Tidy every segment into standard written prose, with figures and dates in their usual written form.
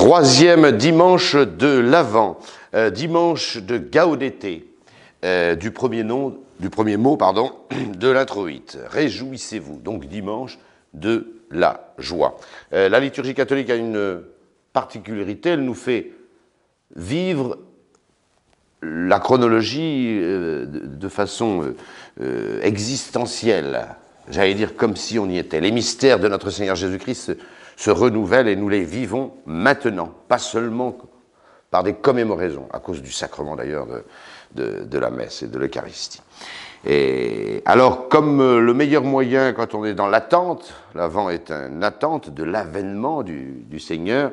Troisième dimanche de l'Avent, dimanche de Gaudete, du premier mot de l'introïte. Réjouissez-vous, donc dimanche de la joie. La liturgie catholique a une particularité, elle nous fait vivre la chronologie de façon existentielle, j'allais dire comme si on y était. Les mystères de notre Seigneur Jésus-Christ se renouvellent et nous les vivons maintenant, pas seulement par des commémoraisons, à cause du sacrement d'ailleurs de la messe et de l'Eucharistie. Et alors, comme le meilleur moyen quand on est dans l'attente, l'Avent est une attente de l'avènement du Seigneur,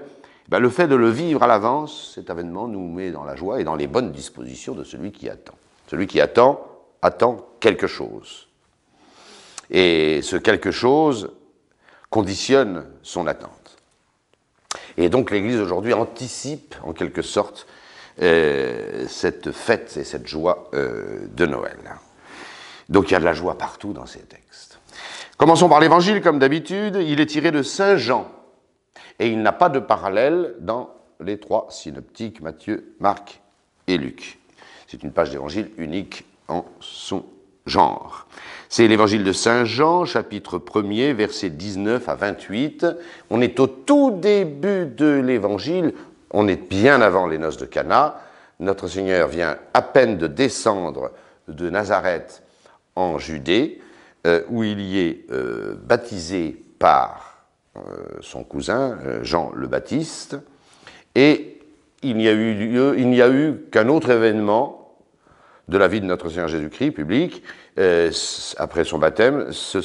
ben le fait de le vivre à l'avance, cet avènement nous met dans la joie et dans les bonnes dispositions de celui qui attend. Celui qui attend quelque chose. Et ce quelque chose conditionne son attente. Et donc l'Église aujourd'hui anticipe en quelque sorte cette fête et cette joie de Noël. Donc il y a de la joie partout dans ces textes. Commençons par l'Évangile, comme d'habitude. Il est tiré de Saint Jean. Et il n'a pas de parallèle dans les trois synoptiques, Matthieu, Marc et Luc. C'est une page d'Évangile unique en son genre. C'est l'Évangile de Saint Jean, chapitre 1er, versets 19 à 28. On est au tout début de l'Évangile, on est bien avant les noces de Cana. Notre Seigneur vient à peine de descendre de Nazareth en Judée, où il y est baptisé par son cousin, Jean le Baptiste, et il n'y a eu qu'un autre événement de la vie de notre Seigneur Jésus-Christ, public, après son baptême, c'est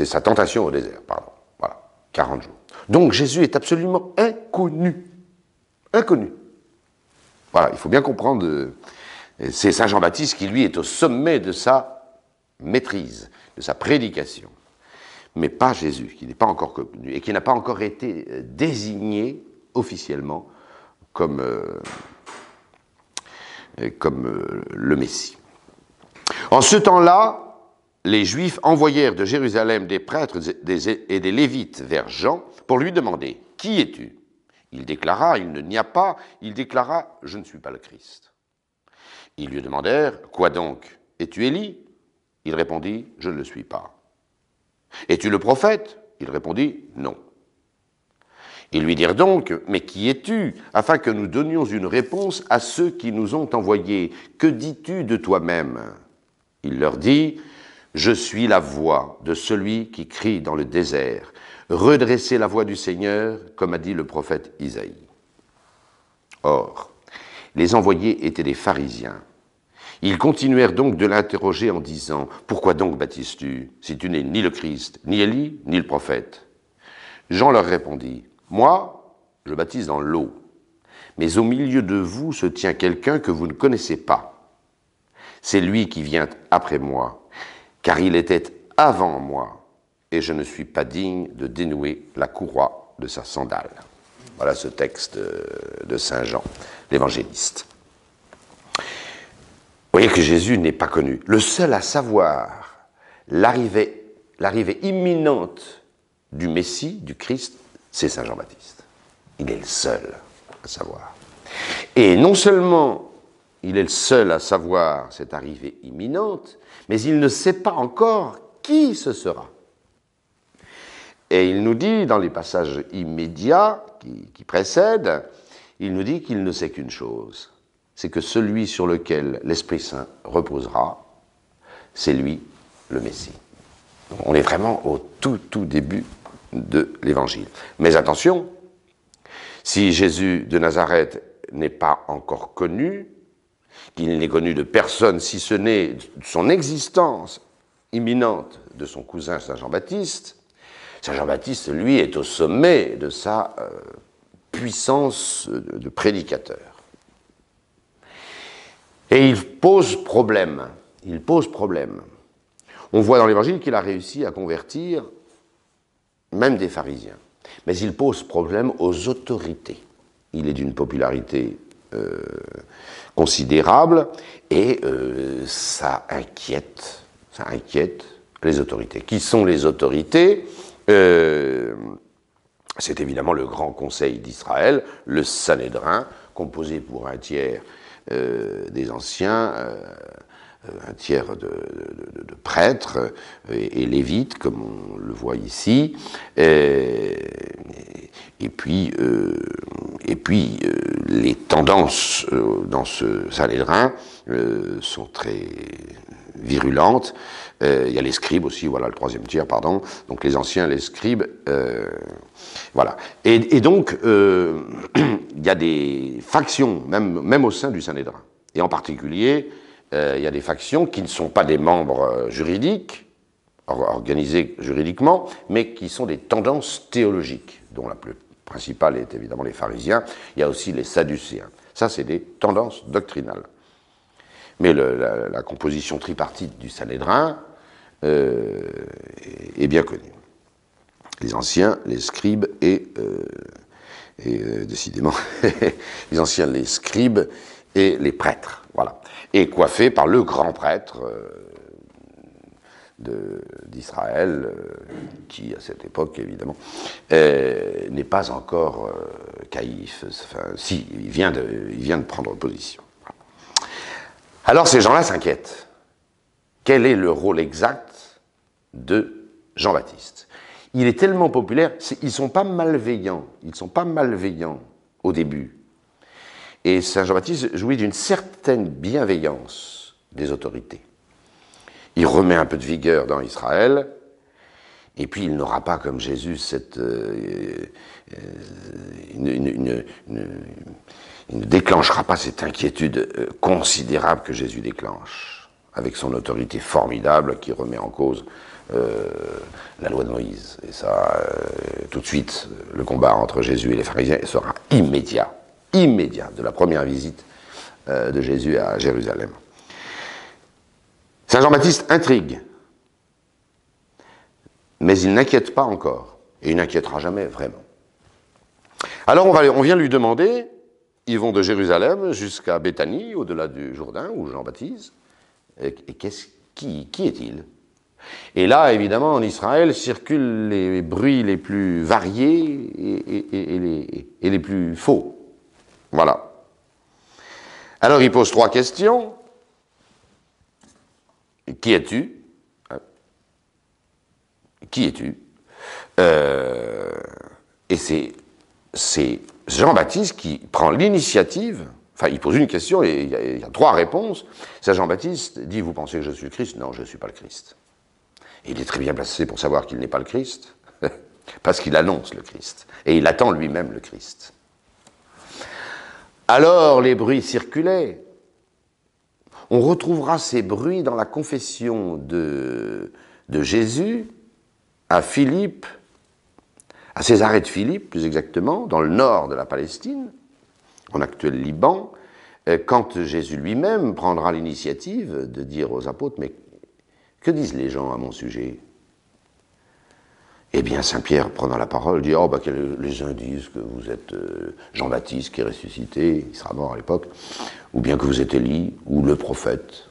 sa tentation au désert, voilà, 40 jours. Donc Jésus est absolument inconnu. Voilà, il faut bien comprendre, c'est Saint Jean-Baptiste qui, lui, est au sommet de sa maîtrise, de sa prédication, mais pas Jésus, qui n'est pas encore connu, et qui n'a pas encore été désigné officiellement comme le Messie. En ce temps-là, les Juifs envoyèrent de Jérusalem des prêtres et des Lévites vers Jean pour lui demander « Qui es-tu » Il déclara « Il ne n'y a pas ». Il déclara « Je ne suis pas le Christ ». Ils lui demandèrent « Quoi donc ? Es-tu Élie » Il répondit « Je ne le suis pas ». « Es-tu le prophète » Il répondit « Non ». Ils lui dirent donc « Mais qui es-tu » afin que nous donnions une réponse à ceux qui nous ont envoyés. « Que dis-tu de toi-même » Il leur dit « Je suis la voix de celui qui crie dans le désert. Redressez la voix du Seigneur, comme a dit le prophète Isaïe. » Or, les envoyés étaient des pharisiens. Ils continuèrent donc de l'interroger en disant « Pourquoi donc baptises-tu, si tu n'es ni le Christ, ni Élie, ni le prophète ?» Jean leur répondit « Moi, je baptise dans l'eau, mais au milieu de vous se tient quelqu'un que vous ne connaissez pas. C'est lui qui vient après moi, car il était avant moi, et je ne suis pas digne de dénouer la courroie de sa sandale. » Voilà ce texte de Saint Jean, l'évangéliste. Vous voyez que Jésus n'est pas connu. Le seul à savoir l'arrivée imminente du Messie, du Christ, c'est Saint Jean-Baptiste. Il est le seul à savoir. Et non seulement il est le seul à savoir cette arrivée imminente, mais il ne sait pas encore qui ce sera. Et il nous dit, dans les passages immédiats qui précèdent, il nous dit qu'il ne sait qu'une chose, c'est que celui sur lequel l'Esprit Saint reposera, c'est lui, le Messie. On est vraiment au tout début de l'Évangile. Mais attention, si Jésus de Nazareth n'est pas encore connu, qu'il n'est connu de personne, si ce n'est son existence imminente de son cousin Saint Jean-Baptiste, Saint Jean-Baptiste, lui, est au sommet de sa puissance de prédicateur. Et il pose problème. On voit dans l'Évangile qu'il a réussi à convertir même des pharisiens. Mais il pose problème aux autorités. Il est d'une popularité considérable et ça inquiète les autorités. Qui sont les autorités ? C'est évidemment le grand conseil d'Israël, le Sanhédrin, composé pour un tiers des anciens, un tiers de prêtres et lévites, comme on le voit ici, et puis les tendances dans ce Sanhédrin sont très virulentes. Il y a les scribes aussi, voilà le troisième tiers, pardon. Donc les anciens, les scribes, voilà. Et donc il y a des factions, même au sein du Sanhédrin. Et en particulier, il y a des factions qui ne sont pas des membres juridiques, organisés juridiquement, mais qui sont des tendances théologiques, dont la plus principale est évidemment les pharisiens. Il y a aussi les sadducéens. Ça, c'est des tendances doctrinales. Mais la composition tripartite du Sanhédrin est bien connue. Les anciens, les scribes et décidément, les anciens, les scribes et les prêtres. Voilà. Et coiffé par le grand prêtre d'Israël, qui à cette époque, évidemment, n'est pas encore caïphe. Enfin, si, il vient de prendre position. Alors ces gens-là s'inquiètent. Quel est le rôle exact de Jean-Baptiste? Il est tellement populaire, ils ne sont pas malveillants. Ils ne sont pas malveillants au début. Et Saint Jean-Baptiste jouit d'une certaine bienveillance des autorités. Il remet un peu de vigueur dans Israël, et puis il n'aura pas, comme Jésus, il ne déclenchera pas cette inquiétude considérable que Jésus déclenche, avec son autorité formidable qui remet en cause la loi de Moïse. Et ça, tout de suite, le combat entre Jésus et les pharisiens sera immédiat de la première visite de Jésus à Jérusalem. Saint Jean-Baptiste intrigue, mais il n'inquiète pas encore, et il n'inquiétera jamais vraiment. Alors on vient lui demander, ils vont de Jérusalem jusqu'à Béthanie, au-delà du Jourdain, où Jean baptise, et qui est-il? Et là, évidemment, en Israël, circulent les bruits les plus variés et les plus faux. Voilà. Alors il pose 3 questions. Qui es-tu? Qui es-tu? Et c'est Jean-Baptiste qui prend l'initiative. Enfin, il pose une question et il y a 3 réponses. Saint Jean-Baptiste dit, vous pensez que je suis le Christ? Non, je ne suis pas le Christ. Et il est très bien placé pour savoir qu'il n'est pas le Christ, parce qu'il annonce le Christ. Et il attend lui-même le Christ. Alors, les bruits circulaient. On retrouvera ces bruits dans la confession de Jésus à Philippe, à Césarée de Philippe, plus exactement, dans le nord de la Palestine, en actuel Liban, quand Jésus lui-même prendra l'initiative de dire aux apôtres, mais que disent les gens à mon sujet? Eh bien, Saint-Pierre, prenant la parole, dit, oh, les uns disent que vous êtes Jean-Baptiste qui est ressuscité, il sera mort à l'époque, ou bien que vous êtes Élie, ou le prophète.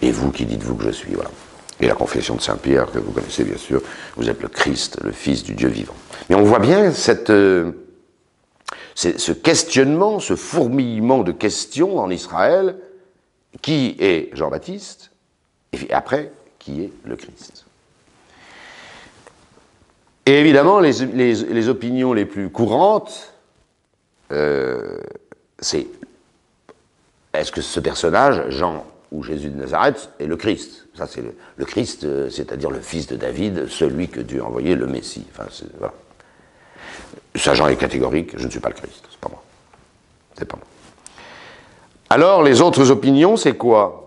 Et vous, qui dites-vous que je suis? Voilà. Et la confession de Saint-Pierre, que vous connaissez bien sûr, vous êtes le Christ, le Fils du Dieu vivant. Mais on voit bien ce questionnement, ce fourmillement de questions en Israël, qui est Jean-Baptiste, et après, qui est le Christ. Et évidemment, les opinions les plus courantes, c'est est-ce que ce personnage, Jean ou Jésus de Nazareth, est le Christ? Ça, c'est le Christ, c'est-à-dire le fils de David, celui que Dieu a envoyé, le Messie. Enfin, voilà. Ça, Jean est catégorique, je ne suis pas le Christ, c'est pas moi. C'est pas moi. Alors, les autres opinions, c'est quoi?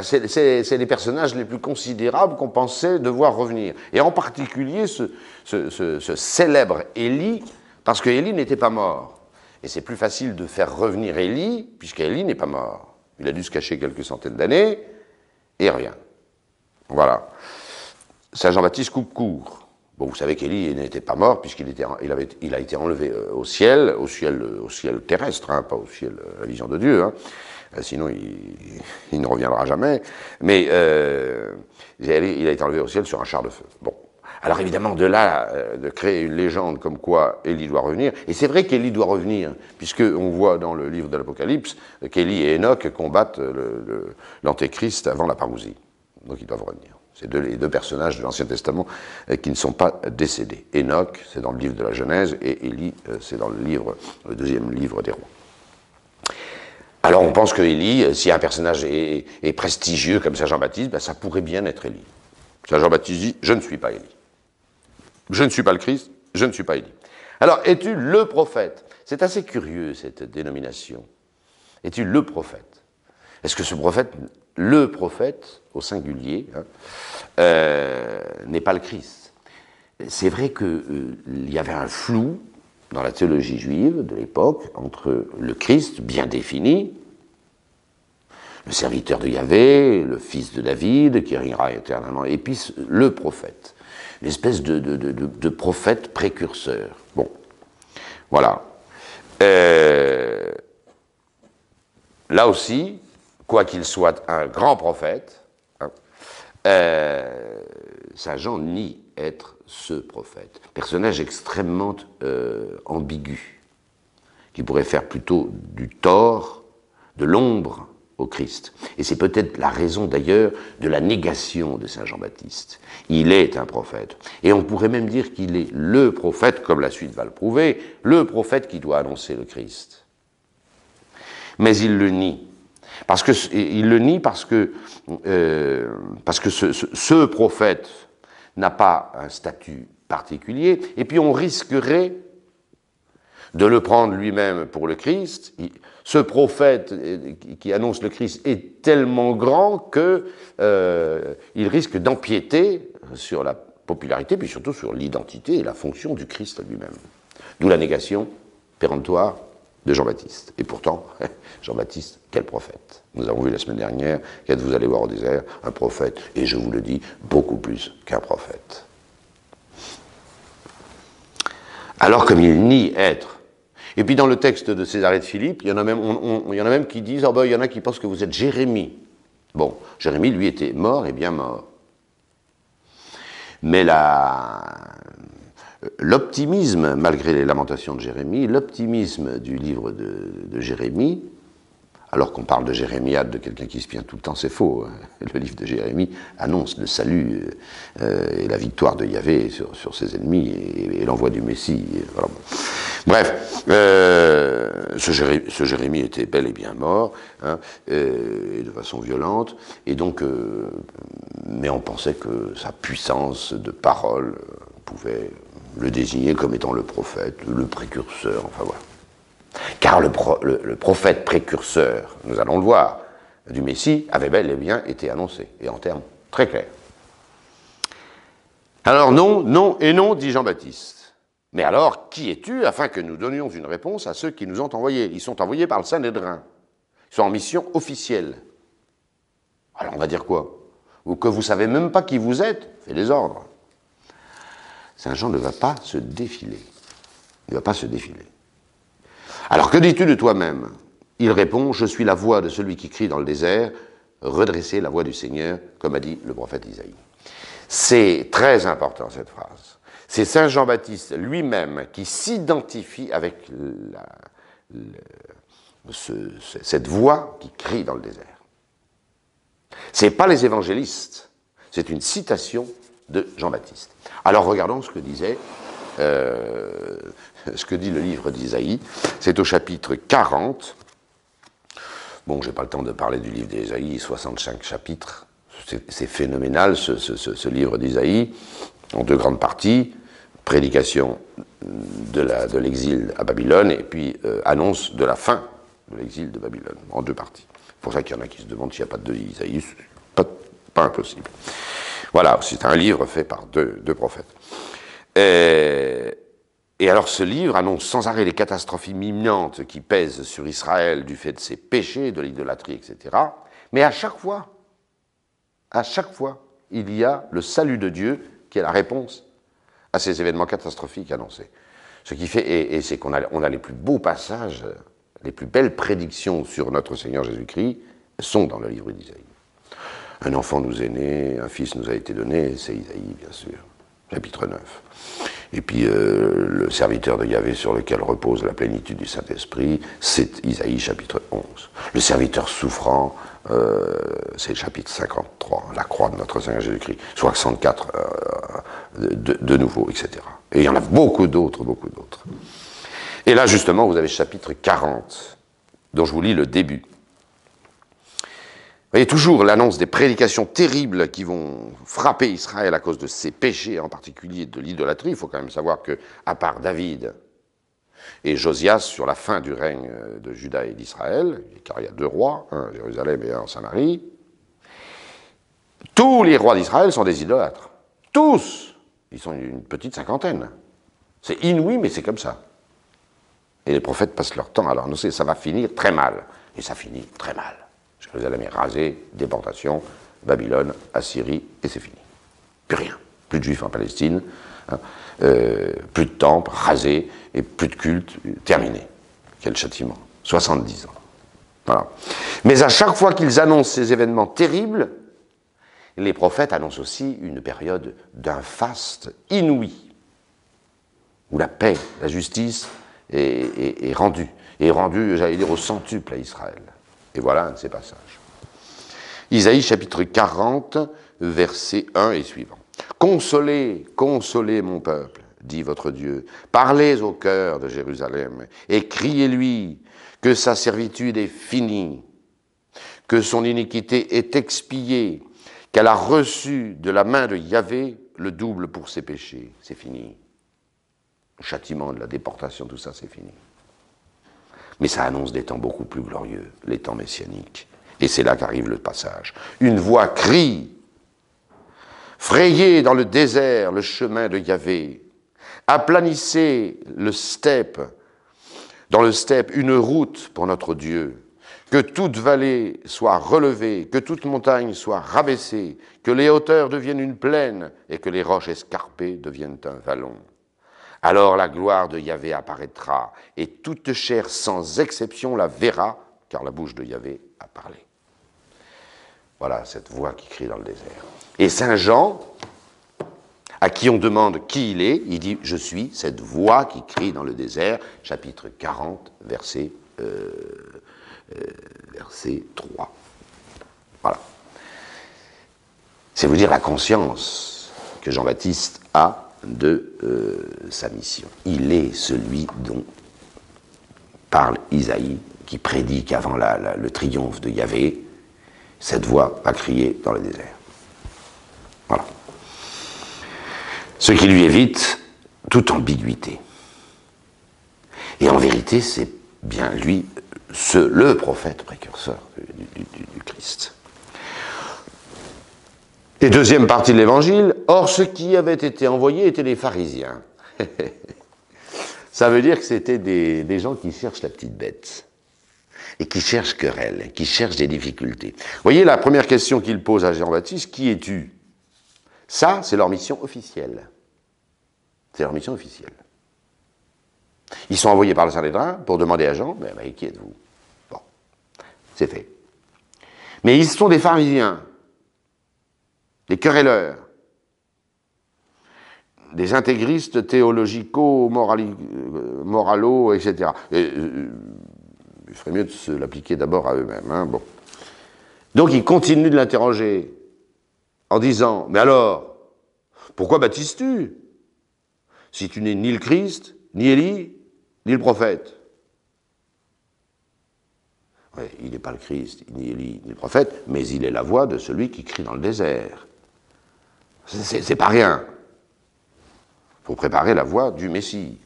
C'est les personnages les plus considérables qu'on pensait devoir revenir. Et en particulier ce célèbre Élie, parce que Élie n'était pas mort. Et c'est plus facile de faire revenir Élie, puisqu'Élie n'est pas mort. Il a dû se cacher quelques centaines d'années, et rien. Voilà. Saint Jean-Baptiste coupe court. Bon, vous savez qu'Élie n'était pas mort, puisqu'il a été enlevé au ciel terrestre, hein, pas au ciel, la vision de Dieu, hein. Sinon il ne reviendra jamais, mais il a été enlevé au ciel sur un char de feu. Bon. Alors évidemment, de là, de créer une légende comme quoi Élie doit revenir, et c'est vrai qu'Élie doit revenir, puisqu'on voit dans le livre de l'Apocalypse qu'Élie et Enoch combattent l'Antéchrist avant la parousie. Donc ils doivent revenir. C'est les deux personnages de l'Ancien Testament qui ne sont pas décédés. Enoch, c'est dans le livre de la Genèse, et Élie, c'est dans le deuxième livre des rois. Alors on pense que Élie, si un personnage est prestigieux comme Saint Jean-Baptiste, ben, ça pourrait bien être Élie. Saint Jean-Baptiste dit « Je ne suis pas Élie. Je ne suis pas le Christ, je ne suis pas Élie. » Alors, es-tu le prophète? C'est assez curieux, cette dénomination. Es-tu le prophète? Est-ce que ce prophète, le prophète, au singulier, n'est pas le Christ? C'est vrai qu'il y avait un flou dans la théologie juive de l'époque entre le Christ, bien défini, le serviteur de Yahvé, le fils de David, qui régnera éternellement, et puis le prophète, une espèce de prophète précurseur. Bon, voilà. Là aussi, quoi qu'il soit un grand prophète, hein, Saint Jean nie être ce prophète. Personnage extrêmement ambigu, qui pourrait faire plutôt du tort, de l'ombre au Christ. Et c'est peut-être la raison d'ailleurs de la négation de Saint Jean-Baptiste. Il est un prophète. Et on pourrait même dire qu'il est le prophète, comme la suite va le prouver, le prophète qui doit annoncer le Christ. Mais il le nie. Il le nie parce que ce prophète n'a pas un statut particulier, et puis on risquerait de le prendre lui-même pour le Christ. Ce prophète qui annonce le Christ est tellement grand qu'il risque d'empiéter sur la popularité, puis surtout sur l'identité et la fonction du Christ lui-même. D'où la négation péremptoire de Jean-Baptiste. Et pourtant, Jean-Baptiste, quel prophète! Nous avons vu la semaine dernière qu'êtes-vous allé voir au désert? Un prophète, et je vous le dis, beaucoup plus qu'un prophète. Alors comme il nie être. Et puis dans le texte de Césarée de Philippe, il y en a même qui disent, il y en a qui pensent que vous êtes Jérémie. Bon, Jérémie, lui, était mort et bien mort. Mais l'optimisme, malgré les lamentations de Jérémie, l'optimisme du livre de Jérémie, alors qu'on parle de Jérémiade, de quelqu'un qui espionne tout le temps, c'est faux. Le livre de Jérémie annonce le salut et la victoire de Yahvé sur ses ennemis et l'envoi du Messie. Voilà. Bref, ce Jérémie était bel et bien mort, hein, et de façon violente, et donc, mais on pensait que sa puissance de parole pouvait le désigner comme étant le prophète, le précurseur, enfin voilà. Car le prophète précurseur, nous allons le voir, du Messie, avait bel et bien été annoncé, et en termes très clairs. Alors non, non et non, dit Jean-Baptiste. Mais alors, qui es-tu, afin que nous donnions une réponse à ceux qui nous ont envoyés? Ils sont envoyés par le Sanhédrin. Ils sont en mission officielle. Alors on va dire quoi? Ou que vous ne savez même pas qui vous êtes? Faites des ordres. Saint Jean ne va pas se défiler. Il ne va pas se défiler. Alors que dis-tu de toi-même? Il répond, je suis la voix de celui qui crie dans le désert, redressez la voix du Seigneur, comme a dit le prophète Isaïe. C'est très important cette phrase. C'est Saint Jean-Baptiste lui-même qui s'identifie avec cette voix qui crie dans le désert. Ce n'est pas les évangélistes, c'est une citation de Jean-Baptiste. Alors regardons ce que disait ce que dit le livre d'Isaïe. C'est au chapitre 40. Bon, je n'ai pas le temps de parler du livre d'Isaïe, 65 chapitres. C'est phénoménal, ce livre d'Isaïe, en deux grandes parties. Prédication de l'exil à Babylone, et puis annonce de la fin de l'exil de Babylone, en deux parties. C'est pour ça qu'il y en a qui se demandent s'il n'y a pas de deux Isaïe. Pas impossible. Voilà, c'est un livre fait par deux prophètes. Et alors ce livre annonce sans arrêt les catastrophes imminentes qui pèsent sur Israël du fait de ses péchés, de l'idolâtrie, etc. Mais à chaque fois, il y a le salut de Dieu qui est la réponse à ces événements catastrophiques annoncés. Ce qui fait, et c'est qu'on a les plus beaux passages, les plus belles prédictions sur notre Seigneur Jésus-Christ sont dans le livre d'Isaïe. Un enfant nous est né, un fils nous a été donné, c'est Isaïe, bien sûr. chapitre 9. Et puis le serviteur de Yahvé sur lequel repose la plénitude du Saint-Esprit, c'est Isaïe chapitre 11. Le serviteur souffrant, c'est le chapitre 53, la croix de notre Seigneur Jésus-Christ, 64 de nouveau, etc. Et il y en a beaucoup d'autres, beaucoup d'autres. Et là, justement, vous avez chapitre 40, dont je vous lis le début. Vous voyez toujours l'annonce des prédications terribles qui vont frapper Israël à cause de ses péchés, en particulier de l'idolâtrie. Il faut quand même savoir que, à part David et Josias, sur la fin du règne de Juda et d'Israël, car il y a deux rois, un à Jérusalem et un en Samarie, tous les rois d'Israël sont des idolâtres. Tous. Ils sont une petite cinquantaine. C'est inouï, mais c'est comme ça. Et les prophètes passent leur temps à leur annoncer, ça va finir très mal. Et ça finit très mal. Jérusalem est rasée, déportation, Babylone, Assyrie, et c'est fini. Plus rien. Plus de juifs en Palestine, hein, plus de temples, rasés, et plus de culte, terminé. Quel châtiment. 70 ans. Voilà. Mais à chaque fois qu'ils annoncent ces événements terribles, les prophètes annoncent aussi une période d'un faste inouï, où la paix, la justice est rendue, j'allais dire, au centuple à Israël. Et voilà un de ces passages. Isaïe chapitre 40, versets 1 et suivants. « Consolez, consolez mon peuple, dit votre Dieu. Parlez au cœur de Jérusalem et criez-lui que sa servitude est finie, que son iniquité est expiée, qu'elle a reçu de la main de Yahvé le double pour ses péchés. » C'est fini. Le châtiment de la déportation, tout ça, c'est fini. Mais ça annonce des temps beaucoup plus glorieux, les temps messianiques. Et c'est là qu'arrive le passage. Une voix crie, frayez dans le désert le chemin de Yahvé, aplanissez le steppe, dans le steppe une route pour notre Dieu, que toute vallée soit relevée, que toute montagne soit rabaissée, que les hauteurs deviennent une plaine et que les roches escarpées deviennent un vallon. Alors la gloire de Yahvé apparaîtra, et toute chair sans exception la verra, car la bouche de Yahvé a parlé. Voilà cette voix qui crie dans le désert. Et Saint Jean, à qui on demande qui il est, il dit « Je suis cette voix qui crie dans le désert », chapitre 40, verset 3. Voilà. C'est vous dire la conscience que Jean-Baptiste a de sa mission. Il est celui dont parle Isaïe, qui prédit qu'avant le triomphe de Yahvé, cette voix va crier dans le désert. Voilà. Ce qui lui évite toute ambiguïté. Et en vérité, c'est bien lui, le prophète précurseur du Christ. Et deuxième partie de l'évangile, or ceux qui avaient été envoyés étaient les pharisiens. Ça veut dire que c'était des gens qui cherchent la petite bête, et qui cherchent querelle, qui cherchent des difficultés. Vous voyez la première question qu'il pose à Jean-Baptiste, qui es-tu? Ça, c'est leur mission officielle. C'est leur mission officielle. Ils sont envoyés par le Sanhédrin pour demander à Jean, mais qui êtes-vous? Bon, c'est fait. Mais ils sont des pharisiens, des querelleurs, des intégristes théologico-moralo, etc. Et, il ferait mieux de se l'appliquer d'abord à eux-mêmes. Hein, bon. Donc ils continuent de l'interroger en disant « Mais alors, pourquoi baptises-tu si tu n'es ni le Christ, ni Élie, ni le prophète ?» Ouais, il n'est pas le Christ, ni Élie, ni le prophète, mais il est la voix de celui qui crie dans le désert. C'est pas rien. Il faut préparer la voie du Messie.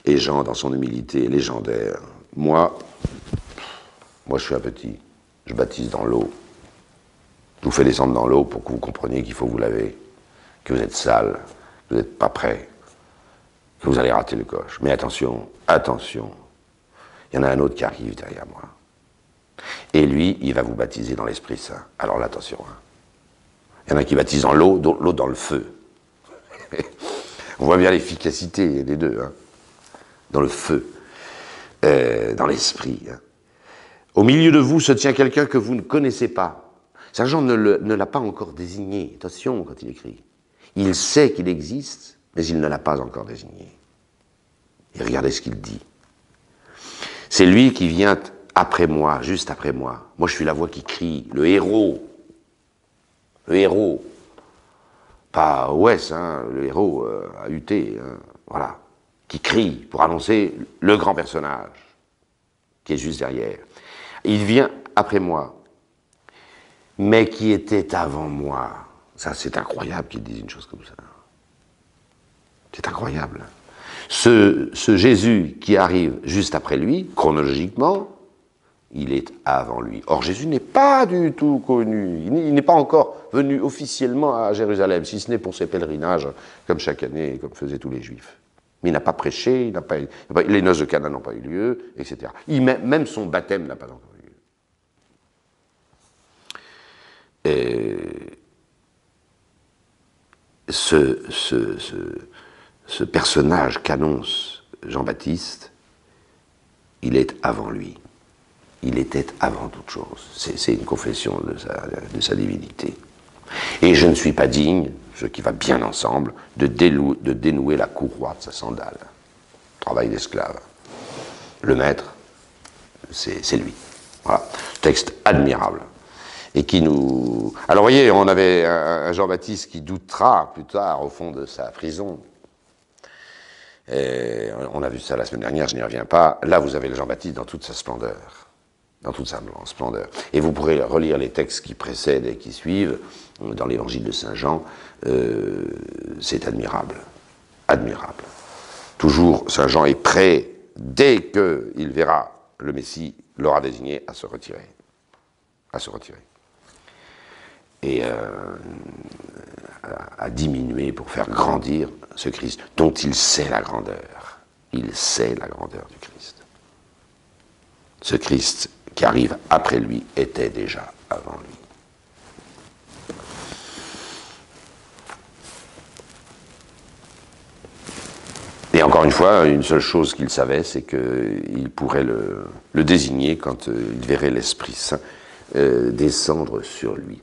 Et Jean, dans son humilité légendaire, moi je suis un petit, je baptise dans l'eau. Je vous fais descendre dans l'eau pour que vous compreniez qu'il faut vous laver, que vous êtes sale, que vous n'êtes pas prêt, que vous allez rater le coche. Mais attention, attention, il y en a un autre qui arrive derrière moi. Et lui, il va vous baptiser dans l'Esprit Saint. Alors là, attention. Hein. Il y en a qui baptisent dans l'eau, l'autre dans le feu. On voit bien l'efficacité des deux. Hein. Dans le feu, dans l'esprit. Hein. Au milieu de vous se tient quelqu'un que vous ne connaissez pas. Saint Jean ne l'a pas encore désigné, attention quand il écrit. Il sait qu'il existe, mais il ne l'a pas encore désigné. Et regardez ce qu'il dit. C'est lui qui vient après moi, juste après moi. Moi je suis la voix qui crie, le héros. Le héros. Pas OS, hein, le héros AUT, hein, voilà. Qui crie pour annoncer le grand personnage qui est juste derrière. Il vient après moi, mais qui était avant moi. Ça, c'est incroyable qu'il dise une chose comme ça. C'est incroyable. Ce Jésus qui arrive juste après lui, chronologiquement, il est avant lui. Or, Jésus n'est pas du tout connu. Il n'est pas encore venu officiellement à Jérusalem, si ce n'est pour ses pèlerinages, comme chaque année, comme faisaient tous les Juifs. Mais il n'a pas prêché, les noces de Cana n'ont pas eu lieu, etc. Même son baptême n'a pas encore eu lieu. Et ce personnage qu'annonce Jean-Baptiste, il est avant lui. Il était avant toute chose. C'est une confession de sa divinité. Et je ne suis pas digne, ce qui va bien ensemble, de dénouer la courroie de sa sandale. Travail d'esclave. Le maître, c'est lui. Voilà. Texte admirable. Et qui nous... Alors vous voyez, on avait un Jean-Baptiste qui doutera plus tard au fond de sa prison. Et on a vu ça la semaine dernière, je n'y reviens pas. Là, vous avez le Jean-Baptiste dans toute sa splendeur. Dans toute sa splendeur. Et vous pourrez relire les textes qui précèdent et qui suivent dans l'évangile de Saint Jean. C'est admirable. Admirable. Toujours, Saint Jean est prêt, dès qu'il verra le Messie, l'aura désigné, à se retirer. À se retirer. Et à diminuer pour faire grandir ce Christ, dont il sait la grandeur. Il sait la grandeur du Christ. Ce Christ qui arrive après lui était déjà avant lui. Et encore une fois, une seule chose qu'il savait, c'est qu'il pourrait le désigner quand il verrait l'Esprit Saint descendre sur lui.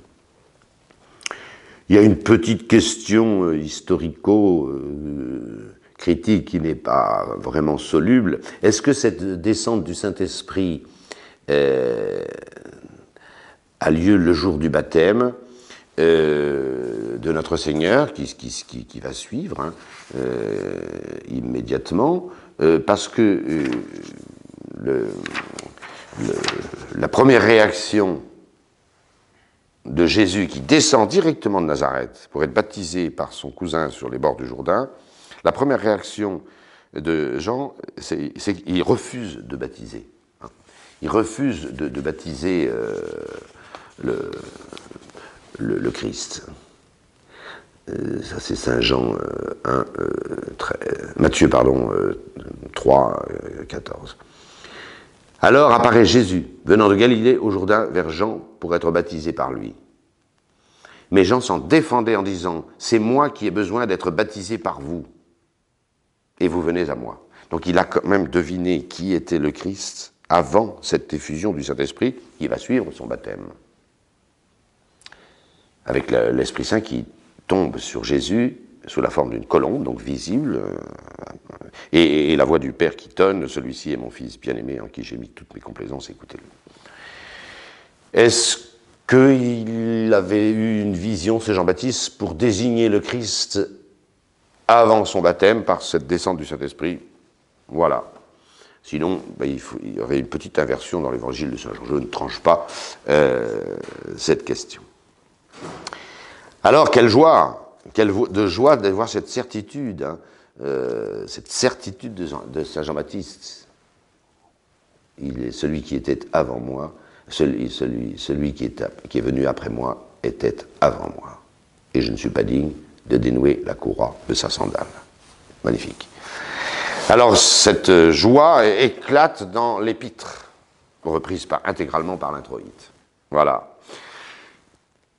Il y a une petite question historico-critique qui n'est pas vraiment soluble. Est-ce que cette descente du Saint-Esprit a lieu le jour du baptême de notre Seigneur, qui va suivre immédiatement, parce que la première réaction de Jésus qui descend directement de Nazareth pour être baptisé par son cousin sur les bords du Jourdain, la première réaction de Jean, c'est qu'il refuse de baptiser. Il refuse de baptiser le Christ. Ça c'est Saint Jean 1, Matthieu, 3, 14. Alors apparaît Jésus, venant de Galilée au Jourdain vers Jean pour être baptisé par lui. Mais Jean s'en défendait en disant « C'est moi qui ai besoin d'être baptisé par vous, et vous venez à moi. » Donc il a quand même deviné qui était le Christ avant cette effusion du Saint-Esprit qui va suivre son baptême. Avec l'Esprit Saint qui tombe sur Jésus sous la forme d'une colombe, donc visible, et la voix du Père qui tonne, celui-ci est mon Fils bien-aimé en qui j'ai mis toutes mes complaisances, écoutez-le. Est-ce qu'il avait eu une vision, ce Jean-Baptiste, pour désigner le Christ avant son baptême par cette descente du Saint-Esprit? Voilà. Sinon, il y aurait une petite inversion dans l'évangile de Saint Jean. Je ne tranche pas cette question. Alors, quelle joie d'avoir cette certitude, hein, de Saint Jean-Baptiste. Il est celui qui était avant moi, celui qui est venu après moi était avant moi. Et je ne suis pas digne de dénouer la courroie de sa sandale. Magnifique. Alors, cette joie éclate dans l'épître, reprise intégralement par l'introïte. Voilà.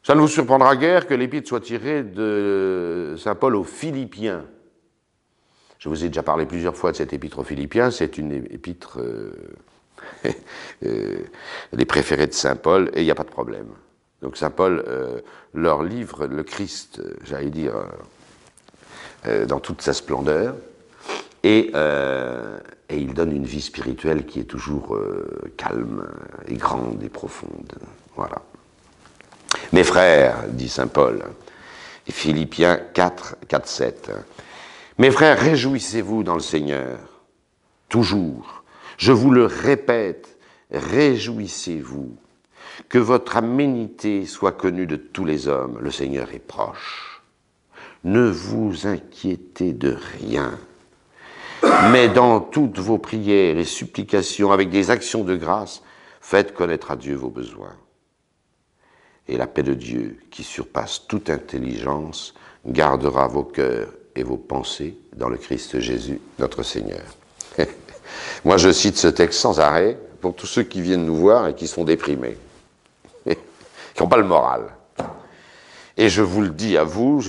Ça ne vous surprendra guère que l'épître soit tirée de saint Paul aux Philippiens. Je vous ai déjà parlé plusieurs fois de cette épître aux Philippiens. C'est une épître des préférées de saint Paul, et il n'y a pas de problème. Donc saint Paul leur livre le Christ, j'allais dire, dans toute sa splendeur, et il donne une vie spirituelle qui est toujours calme et grande et profonde. Voilà. Mes frères, dit saint Paul, Philippiens 4, 4, 7, mes frères, réjouissez-vous dans le Seigneur, toujours. Je vous le répète, réjouissez-vous. Que votre aménité soit connue de tous les hommes, le Seigneur est proche. Ne vous inquiétez de rien, mais dans toutes vos prières et supplications, avec des actions de grâce, faites connaître à Dieu vos besoins. Et la paix de Dieu, qui surpasse toute intelligence, gardera vos cœurs et vos pensées dans le Christ Jésus, notre Seigneur. Moi, je cite ce texte sans arrêt pour tous ceux qui viennent nous voir et qui sont déprimés, qui n'ont pas le moral. Et je vous le dis à vous,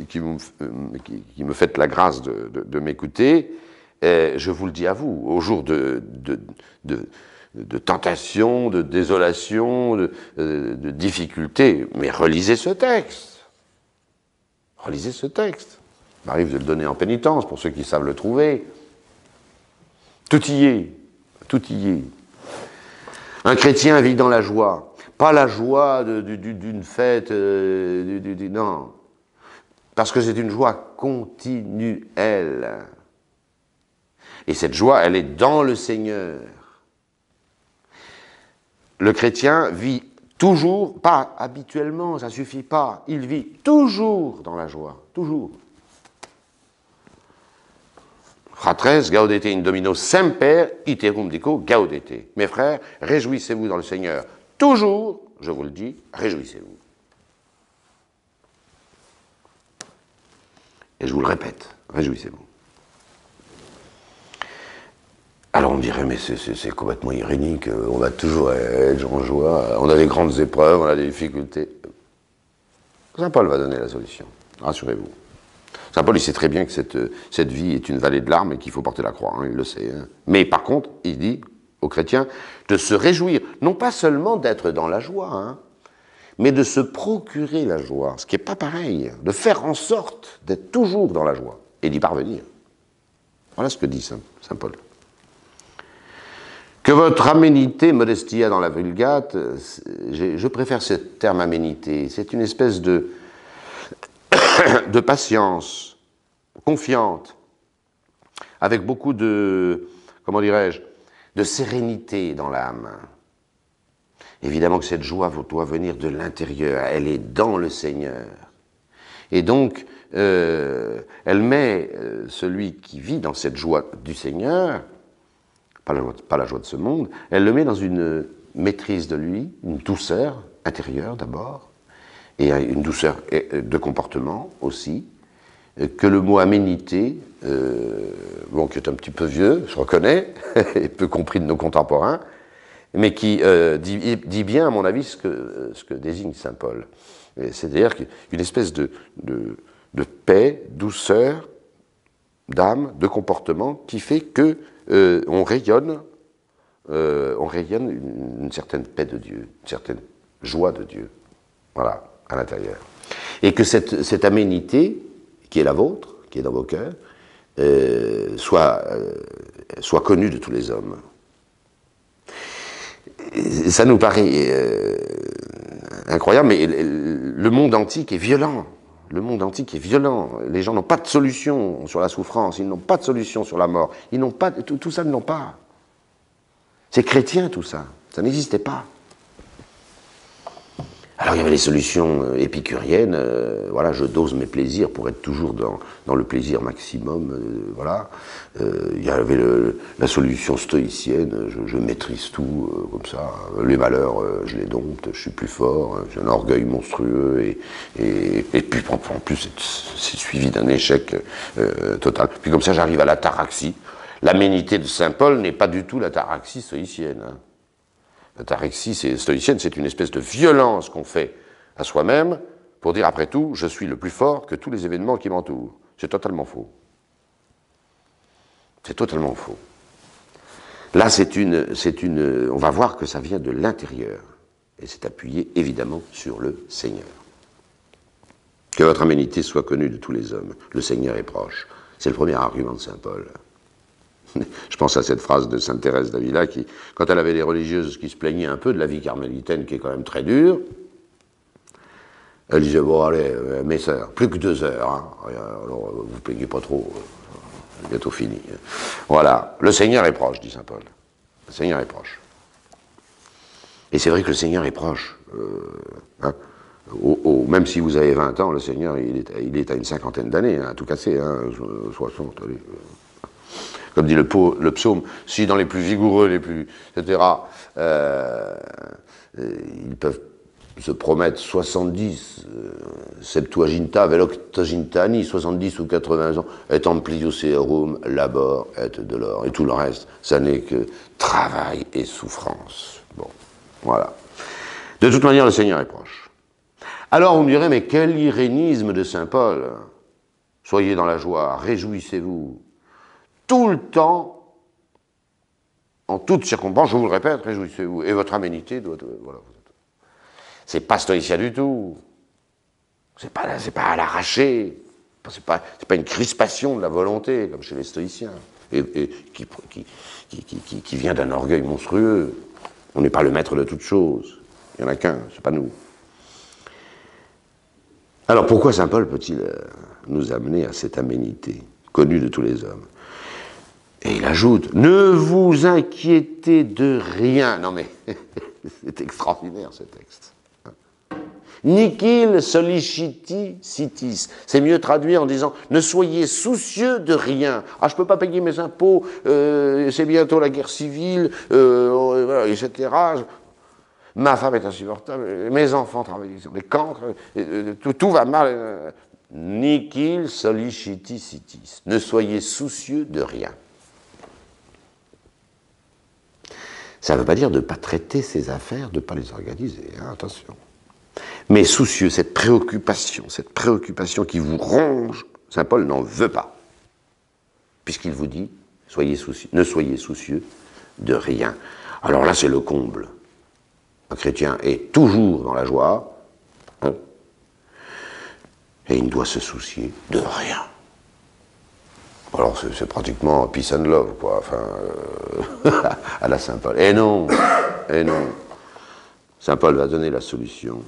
qui me faites la grâce de m'écouter, je vous le dis à vous, au jour de tentation, de désolation, de difficulté, mais relisez ce texte. Relisez ce texte. Il m'arrive de le donner en pénitence pour ceux qui savent le trouver. Tout y est. Tout y est. Un chrétien vit dans la joie. Pas la joie d'une fête, non. Parce que c'est une joie continuelle. Et cette joie, elle est dans le Seigneur. Le chrétien vit toujours, pas habituellement, ça ne suffit pas. Il vit toujours dans la joie. Toujours. Fratres, gaudete in Domino semper, iterum dico gaudete. Mes frères, réjouissez-vous dans le Seigneur. Toujours, je vous le dis, réjouissez-vous. Et je vous le répète, réjouissez-vous. Alors on dirait, mais c'est complètement irénique, on va toujours être en joie, on a des grandes épreuves, on a des difficultés. Saint Paul va donner la solution, rassurez-vous. Saint Paul, il sait très bien que cette vie est une vallée de larmes et qu'il faut porter la croix, hein, il le sait. Hein. Mais par contre, il dit aux chrétiens de se réjouir, non pas seulement d'être dans la joie, hein, mais de se procurer la joie, ce qui n'est pas pareil, de faire en sorte d'être toujours dans la joie et d'y parvenir. Voilà ce que dit Saint Paul. Que votre aménité, modestia dans la Vulgate, je préfère ce terme aménité, c'est une espèce de patience, confiante, avec beaucoup de, comment dirais-je, de sérénité dans l'âme. Évidemment que cette joie doit venir de l'intérieur, elle est dans le Seigneur. Et donc, elle met celui qui vit dans cette joie du Seigneur, pas la joie de ce monde, elle le met dans une maîtrise de lui, une douceur intérieure d'abord, et une douceur de comportement aussi, que le mot aménité, bon, qui est un petit peu vieux, je reconnais, et peu compris de nos contemporains, mais qui dit bien, à mon avis, ce que désigne saint Paul. C'est-à-dire une espèce de paix, douceur, d'âme, de comportement, qui fait que on rayonne une certaine paix de Dieu, une certaine joie de Dieu, voilà, à l'intérieur. Et que cette aménité, qui est la vôtre, qui est dans vos cœurs, soit connue de tous les hommes. Ça nous paraît incroyable, mais le monde antique est violent. Le monde antique est violent. Les gens n'ont pas de solution sur la souffrance, ils n'ont pas de solution sur la mort. Ils n'ont pas, tout ça, ils n'ont pas. C'est chrétien tout ça. Ça n'existait pas. Alors il y avait les solutions épicuriennes, voilà, je dose mes plaisirs pour être toujours dans le plaisir maximum, voilà. Il y avait la solution stoïcienne, je maîtrise tout, comme ça, les malheurs, je les dompte, je suis plus fort, j'ai un orgueil monstrueux, et puis en plus c'est suivi d'un échec total. Puis comme ça j'arrive à l'ataraxie. L'aménité de saint Paul n'est pas du tout l'ataraxie stoïcienne, hein. L'ataraxie stoïcienne, c'est une espèce de violence qu'on fait à soi-même pour dire, après tout, je suis le plus fort que tous les événements qui m'entourent. C'est totalement faux. C'est totalement faux. Là, on va voir que ça vient de l'intérieur. Et c'est appuyé évidemment sur le Seigneur. Que votre aménité soit connue de tous les hommes. Le Seigneur est proche. C'est le premier argument de saint Paul. Je pense à cette phrase de sainte Thérèse d'Avila qui, quand elle avait des religieuses qui se plaignaient un peu de la vie carmélitaine qui est quand même très dure, elle disait, bon allez, mes sœurs, plus que 2 heures, hein. Alors vous plaignez pas trop, c'est bientôt fini. Voilà, le Seigneur est proche, dit saint Paul. Le Seigneur est proche. Et c'est vrai que le Seigneur est proche. Hein. Même si vous avez 20 ans, le Seigneur, il est à une 50aine d'années, hein, tout cassé, hein, 60, allez. Comme dit le psaume, si dans les plus vigoureux, les plus, etc., ils peuvent se promettre 70, septuaginta, veloctogintani, 70 ou 80 ans, et amplius eorum labor et de l'or. Et tout le reste, ça n'est que travail et souffrance. Bon, voilà. De toute manière, le Seigneur est proche. Alors on me dirait, mais quel irénisme de saint Paul. Soyez dans la joie, réjouissez-vous. Tout le temps, en toutes circonstances, je vous le répète, réjouissez-vous. Et votre aménité doit... voilà. C'est pas stoïcien du tout. C'est pas à l'arracher. C'est pas une crispation de la volonté, comme chez les stoïciens, et qui vient d'un orgueil monstrueux. On n'est pas le maître de toute chose. Il n'y en a qu'un, c'est pas nous. Alors pourquoi saint Paul peut-il nous amener à cette aménité, connue de tous les hommes? Et il ajoute, ne vous inquiétez de rien. Non mais, c'est extraordinaire ce texte. Nihil solliciti sitis. C'est mieux traduit en disant, ne soyez soucieux de rien. Ah, je ne peux pas payer mes impôts, c'est bientôt la guerre civile, etc. Ma femme est insupportable, mes enfants travaillent sur les cancres, tout va mal. Nihil solliciti sitis. Ne soyez soucieux de rien. Ça ne veut pas dire de ne pas traiter ses affaires, de ne pas les organiser, hein, attention. Mais soucieux, cette préoccupation qui vous ronge, saint Paul n'en veut pas. Puisqu'il vous dit, ne soyez soucieux de rien. Alors là, c'est le comble. Un chrétien est toujours dans la joie, hein, et il ne doit se soucier de rien. Alors c'est pratiquement peace and love, quoi, enfin, à la saint Paul. Et non, saint Paul va donner la solution.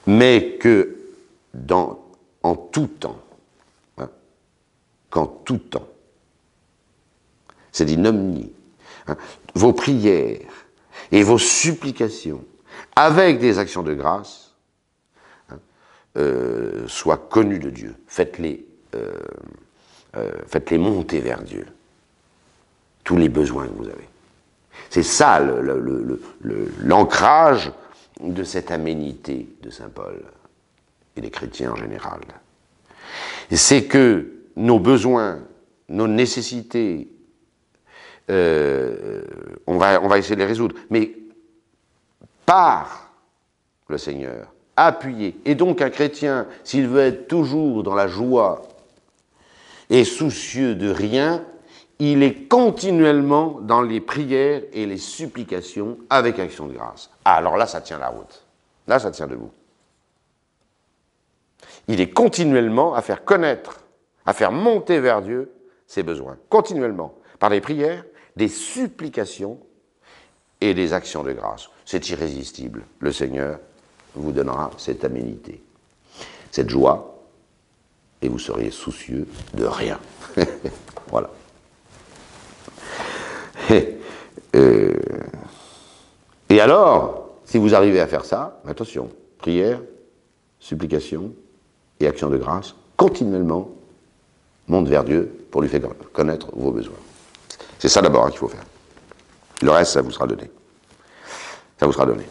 Mais que en tout temps, hein, qu'en tout temps, c'est dit nomni, hein, vos prières et vos supplications, avec des actions de grâce, hein, soient connues de Dieu. Faites-les monter vers Dieu, tous les besoins que vous avez. C'est ça l'ancrage de cette aménité de saint Paul et des chrétiens en général. C'est que nos besoins, nos nécessités, on va essayer de les résoudre, mais par le Seigneur, appuyé. Et donc un chrétien, s'il veut être toujours dans la joie et soucieux de rien, il est continuellement dans les prières et les supplications avec action de grâce. Ah, alors là, ça tient la route. Là, ça tient debout. Il est continuellement à faire connaître, à faire monter vers Dieu ses besoins. Continuellement. Par des prières, des supplications et des actions de grâce. C'est irrésistible. Le Seigneur vous donnera cette aménité, cette joie, et vous seriez soucieux de rien. Voilà. Et alors, si vous arrivez à faire ça, attention, prière, supplication et action de grâce, continuellement, monte vers Dieu pour lui faire connaître vos besoins. C'est ça d'abord qu'il faut faire. Le reste, ça vous sera donné. Ça vous sera donné.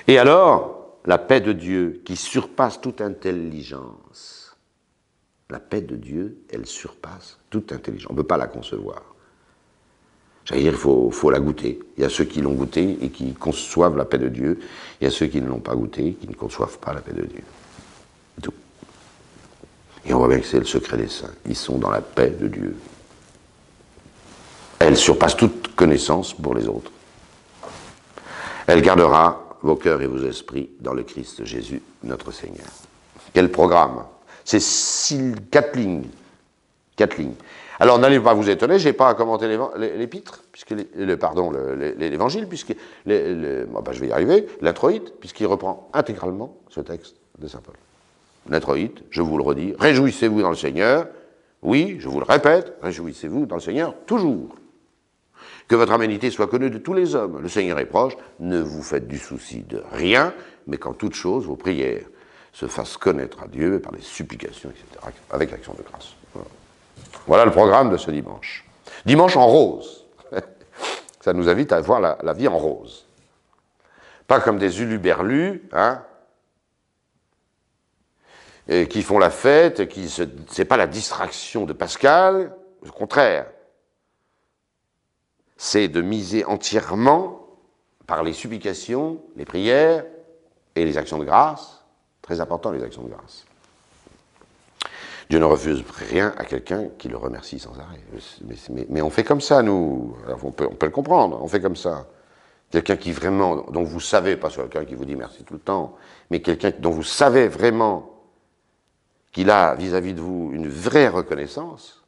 Et alors, la paix de Dieu qui surpasse toute intelligence. La paix de Dieu, elle surpasse toute intelligence. On ne peut pas la concevoir. J'allais dire, il faut la goûter. Il y a ceux qui l'ont goûté et qui conçoivent la paix de Dieu. Il y a ceux qui ne l'ont pas goûté, qui ne conçoivent pas la paix de Dieu. Tout. Et on voit bien que c'est le secret des saints. Ils sont dans la paix de Dieu. Elle surpasse toute connaissance pour les autres. Elle gardera vos cœurs et vos esprits dans le Christ Jésus, notre Seigneur. Quel programme! C'est 4 lignes. 4 lignes. Alors n'allez pas vous étonner, je n'ai pas à commenter l'épître, l'évangile, puisque je vais y arriver, l'introïte, puisqu'il reprend intégralement ce texte de saint Paul. L'introïte, je vous le redis, réjouissez-vous dans le Seigneur. Oui, je vous le répète, réjouissez-vous dans le Seigneur toujours. Que votre aménité soit connue de tous les hommes. Le Seigneur est proche, ne vous faites du souci de rien, mais qu'en toute chose, vos prières se fassent connaître à Dieu par les supplications, etc., avec l'action de grâce. Voilà le programme de ce dimanche. Dimanche en rose. Ça nous invite à voir la vie en rose. Pas comme des huluberlus, hein, qui font la fête, c'est pas la distraction de Pascal, au contraire. C'est de miser entièrement par les supplications, les prières et les actions de grâce. Très important, les actions de grâce. Dieu ne refuse rien à quelqu'un qui le remercie sans arrêt. Mais on fait comme ça, nous. Alors on peut le comprendre, on fait comme ça. Quelqu'un qui vraiment, dont vous savez, pas sur quelqu'un qui vous dit merci tout le temps, mais quelqu'un dont vous savez vraiment qu'il a vis-à-vis de vous une vraie reconnaissance,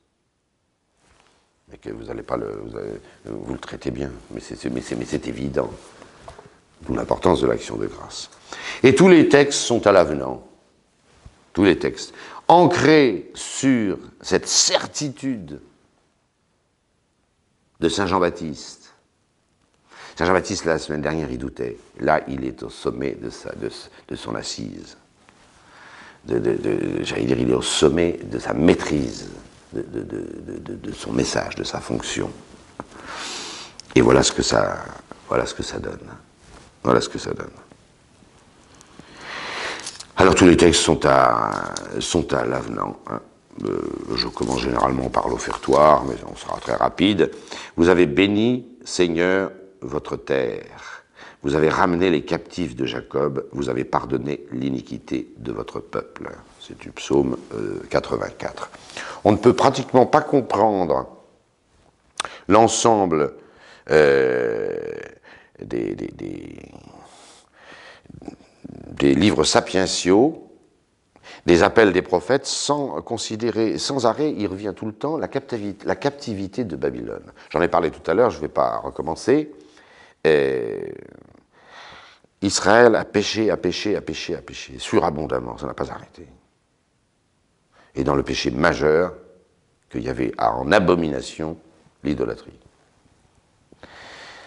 mais que vous n'allez pas vous le traitez bien, mais c'est évident. D'où l'importance de l'action de grâce. Et tous les textes sont à l'avenant. Tous les textes. Ancrés sur cette certitude de Saint Jean-Baptiste. Saint Jean-Baptiste, la semaine dernière, il doutait. Là, il est au sommet de son assise. J'allais dire, il est au sommet de sa maîtrise, de son message, de sa fonction. Et voilà ce que ça donne. Voilà ce que ça donne. Alors tous les textes sont à l'avenant. Hein. Je commence généralement par l'offertoire, mais on sera très rapide. Vous avez béni, Seigneur, votre terre. Vous avez ramené les captifs de Jacob. Vous avez pardonné l'iniquité de votre peuple. C'est du psaume 84. On ne peut pratiquement pas comprendre l'ensemble des livres sapientiaux, des appels des prophètes, sans considérer, sans arrêt, il revient tout le temps, la captivité de Babylone. J'en ai parlé tout à l'heure, je ne vais pas recommencer. Israël a péché, surabondamment, ça n'a pas arrêté. Et dans le péché majeur, qu'il y avait en abomination, l'idolâtrie.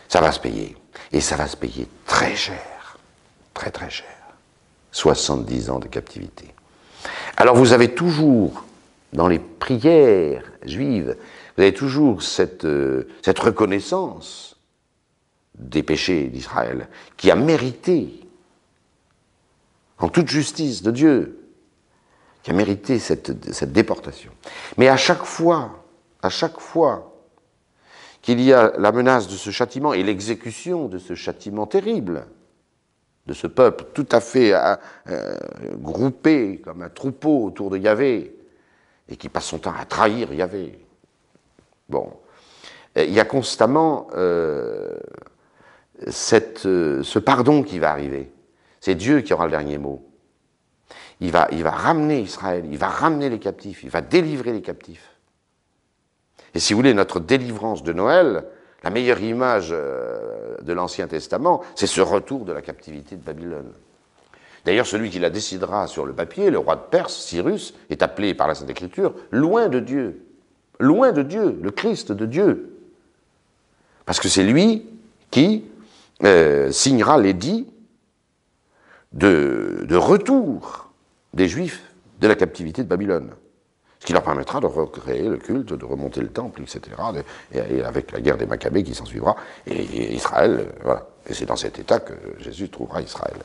Ça va se payer. Et ça va se payer très cher. Très très cher. 70 ans de captivité. Alors vous avez toujours, dans les prières juives, vous avez toujours cette reconnaissance des péchés d'Israël, qui a mérité, en toute justice de Dieu, qui a mérité cette déportation. Mais à chaque fois qu'il y a la menace de ce châtiment et l'exécution de ce châtiment terrible, de ce peuple tout à fait groupé comme un troupeau autour de Yahvé, et qui passe son temps à trahir Yahvé. Bon, il y a constamment ce pardon qui va arriver. C'est Dieu qui aura le dernier mot. Il va ramener Israël, il va ramener les captifs, il va délivrer les captifs. Et si vous voulez, notre délivrance de Noël, la meilleure image de l'Ancien Testament, c'est ce retour de la captivité de Babylone. D'ailleurs, celui qui la décidera sur le papier, le roi de Perse, Cyrus, est appelé par la Sainte Écriture loin de Dieu, le Christ de Dieu. Parce que c'est lui qui signera l'édit de retour des Juifs de la captivité de Babylone. Ce qui leur permettra de recréer le culte, de remonter le temple, etc. Et avec la guerre des Maccabées qui s'en suivra, et Israël, voilà. Et c'est dans cet état que Jésus trouvera Israël.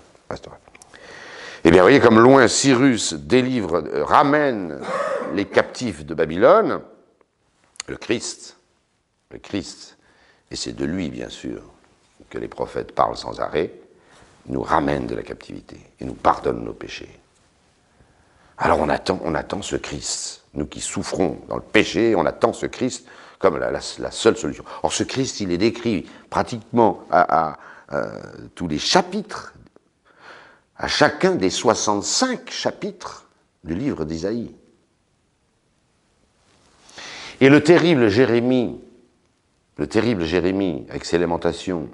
Eh bien, vous voyez, comme loin Cyrus ramène les captifs de Babylone, le Christ, et c'est de lui, bien sûr, que les prophètes parlent sans arrêt, nous ramène de la captivité et nous pardonne nos péchés. Alors on attend ce Christ. Nous qui souffrons dans le péché, on attend ce Christ comme la seule solution. Or ce Christ, il est décrit pratiquement tous les chapitres, à chacun des 65 chapitres du livre d'Isaïe. Et le terrible Jérémie, avec ses lamentations,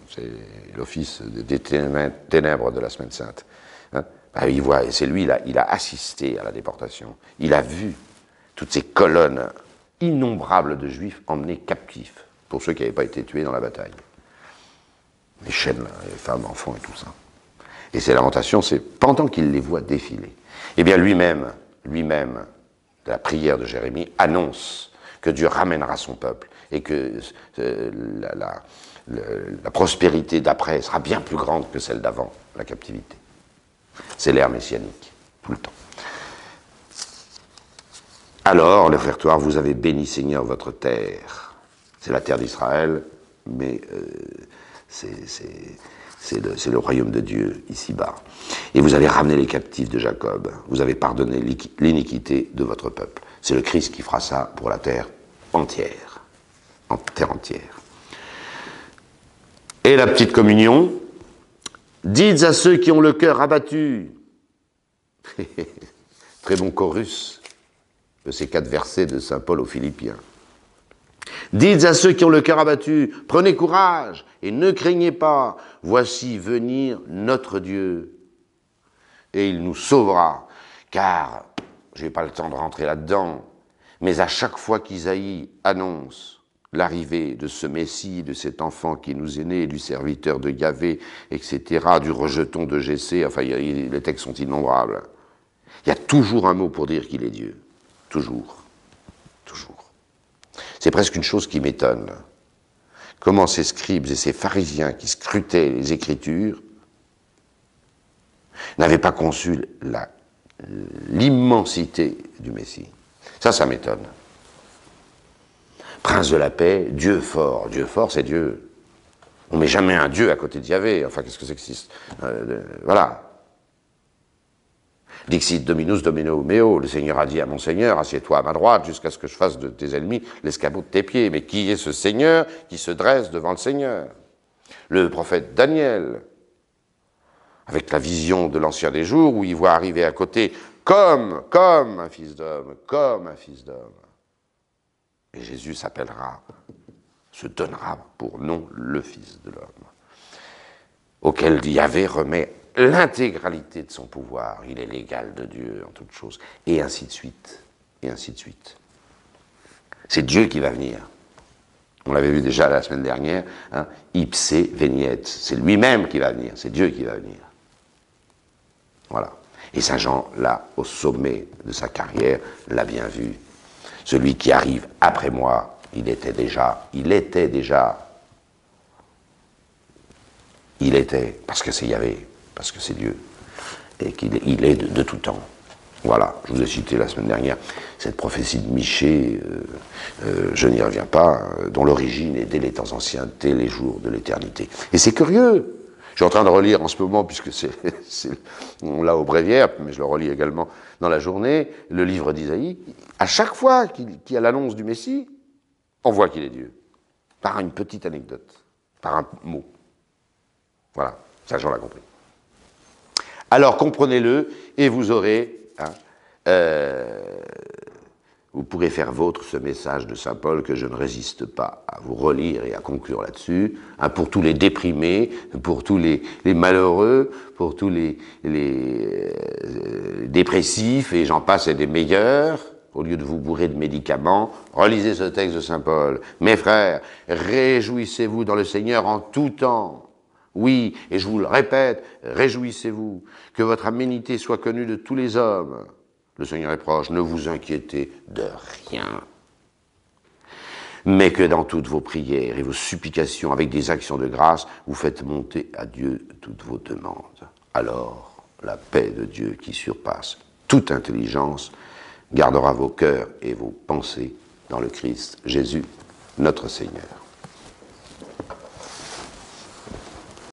c'est l'office des ténèbres de la Semaine Sainte, hein, ben il voit, et c'est lui, il a assisté à la déportation, il a vu toutes ces colonnes innombrables de Juifs emmenés captifs, pour ceux qui n'avaient pas été tués dans la bataille. Les chaînes, là, les femmes, enfants et tout ça. Et ces lamentations, c'est pendant qu'il les voit défiler. Eh bien lui-même, de la prière de Jérémie, annonce que Dieu ramènera son peuple et que la prospérité d'après sera bien plus grande que celle d'avant, la captivité. C'est l'ère messianique, tout le temps. Alors, le réfectoire, vous avez béni, Seigneur, votre terre. C'est la terre d'Israël, mais c'est le royaume de Dieu, ici-bas. Et vous avez ramené les captifs de Jacob. Vous avez pardonné l'iniquité de votre peuple. C'est le Christ qui fera ça pour la terre entière. En terre entière. Et la petite communion, dites à ceux qui ont le cœur abattu. Très bon chorus de ces 4 versets de saint Paul aux Philippiens. Dites à ceux qui ont le cœur abattu, prenez courage et ne craignez pas, voici venir notre Dieu et il nous sauvera. Car, je n'ai pas le temps de rentrer là-dedans, mais à chaque fois qu'Isaïe annonce l'arrivée de ce Messie, de cet enfant qui nous est né, du serviteur de Yahvé, etc., du rejeton de Jessé, enfin les textes sont innombrables, il y a toujours un mot pour dire qu'il est Dieu. Toujours. Toujours. C'est presque une chose qui m'étonne. Comment ces scribes et ces pharisiens qui scrutaient les Écritures n'avaient pas conçu l'immensité du Messie. Ça m'étonne. Prince de la paix, Dieu fort, c'est Dieu. On ne met jamais un Dieu à côté de Yahvé. Enfin, qu'est-ce que c'est que c'est voilà. Dixit Dominus Domino meo, le Seigneur a dit à mon Seigneur, assieds-toi à ma droite jusqu'à ce que je fasse de tes ennemis l'escabeau de tes pieds. Mais qui est ce Seigneur qui se dresse devant le Seigneur? Le prophète Daniel, avec la vision de l'Ancien des Jours, où il voit arriver à côté comme un fils d'homme, Et Jésus s'appellera, se donnera pour nom le Fils de l'homme, auquel Yahvé remet l'intégralité de son pouvoir. Il est l'égal de Dieu en toutes choses. Et ainsi de suite. Et ainsi de suite. C'est Dieu qui va venir. On l'avait vu déjà la semaine dernière. Hein, ipse veniet. C'est lui-même qui va venir. C'est Dieu qui va venir. Voilà. Et Saint Jean, là, au sommet de sa carrière, l'a bien vu. Celui qui arrive après moi, il était, parce que c'est Yahvé, parce que c'est Dieu, et qu'il est de tout temps. Voilà, je vous ai cité la semaine dernière cette prophétie de Michée, je n'y reviens pas, dont l'origine est dès les temps anciens, dès les jours de l'éternité. Et c'est curieux. Je suis en train de relire en ce moment, puisque on l'a au bréviaire, mais je le relis également dans la journée, le livre d'Isaïe. À chaque fois qu'il y a l'annonce du Messie, on voit qu'il est Dieu. Par une petite anecdote, par un mot. Voilà, ça j'en ai compris. Alors comprenez-le, et vous aurez, vous pourrez faire vôtre ce message de saint Paul que je ne résiste pas à vous relire et à conclure là-dessus, pour tous les déprimés, pour tous les malheureux, pour tous les dépressifs, et j'en passe et des meilleurs. Au lieu de vous bourrer de médicaments, relisez ce texte de saint Paul. Mes frères, réjouissez-vous dans le Seigneur en tout temps. Oui, et je vous le répète, réjouissez-vous, que votre aménité soit connue de tous les hommes. Le Seigneur est proche, ne vous inquiétez de rien. Mais que dans toutes vos prières et vos supplications, avec des actions de grâce, vous faites monter à Dieu toutes vos demandes. Alors, la paix de Dieu qui surpasse toute intelligence gardera vos cœurs et vos pensées dans le Christ Jésus, notre Seigneur.